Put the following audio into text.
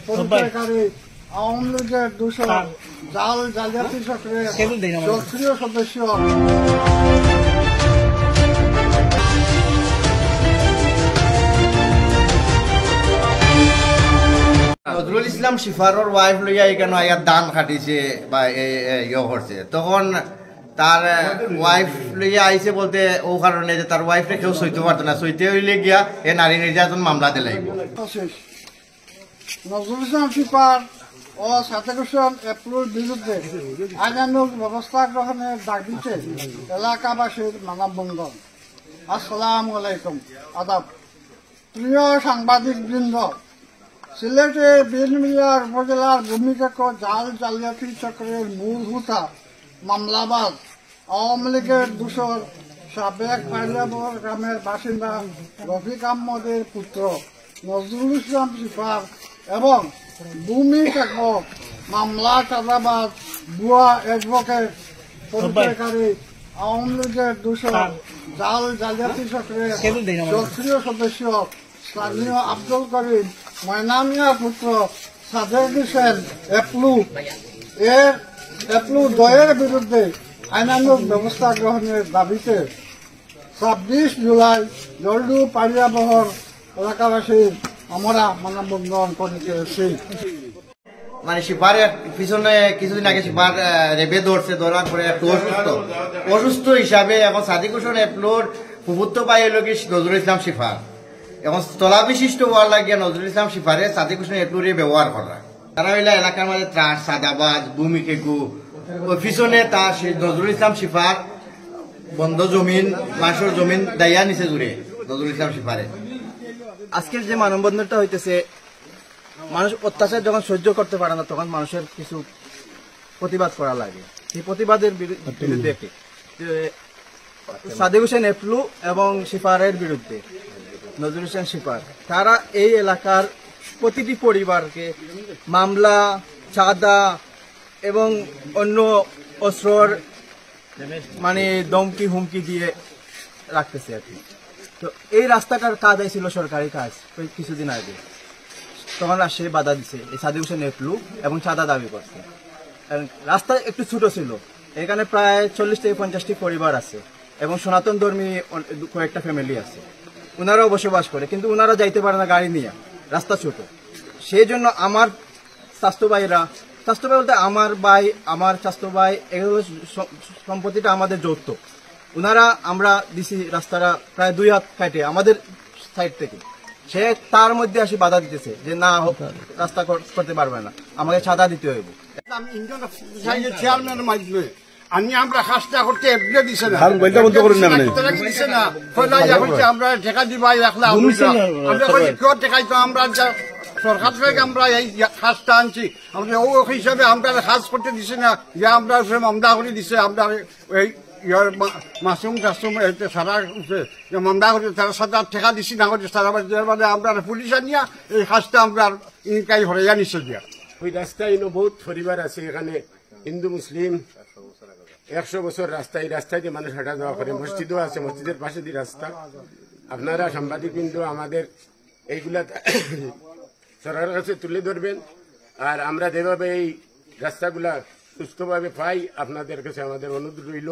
পরিচয়কারী আওয়ামী লীগের দূষণ জাল জালিয়াতি চক্রের সক্রিয় সদস্য নজরুল ইসলাম শিফারর ওয়াইফ লইয়া এখানে আয়া দান খাটিছে বা ইয়ে করছে, তখন তার ওয়াইফ লইয়া আইছে বলতে ও কারণে যে তার ওয়াইফরে কেউ সইতে পারতো না, সইতে হইলে গিয়া এ নারী নির্যাতন মামলা দিলে নজরুল ইসলাম শিফার ও সাদেক হোসেন এপ্রুর বিরুদ্ধে আইনানুগ ব্যবস্থা গ্রহণের দাবিতে এলাকাবাসীর মানববন্ধন। আসসালামু আলাইকুম, আদাব। প্রিয় সাংবাদিক বৃন্দ, সিলেটে বিনমিয়ার উপজেলার ভূমিকাক জাল জালিয়াতি চক্রের মূল হুতা মামলাবাজ আওয়ামী লীগের দূষর সাবেক পাইলাবর গ্রামের বাসিন্দা রফিক আহমদের পুত্র নজরুল ইসলাম শিফার এবং ভূমি কাকক মামলা চাঁদাবাজ ভুয়া অ্যাডভোকেট পরিচয়কারী আওয়ামী লীগের দূষর জাল জালিয়াতি চক্রের সক্রিয় সদস্য স্থানীয় আব্দুল করিম ময়নামিয়া পুত্র সাদেক হোসেন এপ্লু দ্বয়ের বিরুদ্ধে আইনানুগ ব্যবস্থা গ্রহণের দাবিতে 26 জুলাই জলডু পাড়িয়াবহর এলাকাবাসীর আমরা মানববন্ধন করেছি। মানে শিফারের পিছনে কিছুদিন আগে শিফার রেবে ধরছে, ধরার পরে একটু অসুস্থ হিসাবে এখন সাদিক হোসেন এপ্লোর প্রভুত্ব পাই হল কি নজরুল ইসলাম শিফার। এখন স্থলা বিশিষ্ট হওয়ার লাগিয়ে নজরুল ইসলাম শিফারে সাদিক হোসেন এপ্লোরে ব্যবহার করা, তারা হইলা এলাকার মাঝে ত্রাস সাদাবাজ ভূমি কেকু ওই পিছনে তার নজরুল ইসলাম শিফার বন্ধ জমিন মানুষের জমিন দাইয়া নিচে জুড়ে নজরুল ইসলাম শিফারে। আজকের যে মানববন্ধনটা হইতেছে, মানুষ অত্যাচার যখন সহ্য করতে পারে না তখন মানুষের কিছু প্রতিবাদ করা লাগে। এই প্রতিবাদের বিরুদ্ধে সাদেক হোসেন এপ্লু এবং শিফারের বিরুদ্ধে নজরুল ইসলাম শিফার তারা এই এলাকার প্রতিটি পরিবারকে মামলা চাঁদা এবং অন্য অস্ত্রর মানে দমকি হুমকি দিয়ে রাখতেছে আর কি। তো এই রাস্তাটার কাজ ছিল সরকারি কাজ কিছুদিন আগে, তখন সে বাধা দিছে এই সাদেক হোসেন এপ্লু এবং চাঁদা দাবি করছে। রাস্তা একটু ছোট ছিল, এখানে প্রায় 40 থেকে 50টি পরিবার আছে এবং সনাতন ধর্মী কয়েকটা ফ্যামিলি আছে, ওনারাও বসবাস করে, কিন্তু ওনারা যাইতে পারে না গাড়ি নিয়ে, রাস্তা ছোট। সেই জন্য আমার স্বাস্থ্য ভাই বলতে আমার ভাই আমার স্বাস্থ্য ভাই এগুলো সম্পত্তিটা আমাদের যৌথ, ওনারা আমরা দিছি রাস্তাটা প্রায় 2 হাত কাটে আমাদের সাইড থেকে, সে তার মধ্যে আসি বাধা দিতেছে যে না রাস্তা করতে পারবে না, আমাকে চাঁদা দিতে হইব। চেয়ারম্যানের মাধ্যমে আমি আমরা কাজটা করতে এপ্লে দিছে না, দিছে না আমরা টেকা দিবাই রাখলাম, আমরা টেকাইতো আমরা সরকার থেকে আমরা এই কাজটা আনছি, আমরা ও হিসাবে আমরা কাজ করতে দিছে না, যে আমরা মামলা করে দিছে, আমরা এই মাসুম টাসুম সারা মামলা করে তারা সাদা টেকা দিছি না করে সারা মানে আমরা পুলিশ আনিয়া এই কাজটা আমরা ইনকাই হরাইয়া নিচ্ছে দিয়া। ওই রাস্তায় বহুত পরিবার আছে এখানে, হিন্দু মুসলিম 100 বছর রাস্তা, এই রাস্তায় দিয়ে মানুষ হাঁটা যাওয়া করে, মসজিদও আছে, মসজিদের পাশে দিয়ে রাস্তা। আপনারা সাংবাদিক বিন্দু আমাদের এইগুলা সরকারের কাছে তুলে ধরবেন, আর আমরা যেভাবে এই রাস্তাগুলা সুস্থভাবে পাই আপনাদের কাছে আমাদের অনুরোধ রইল।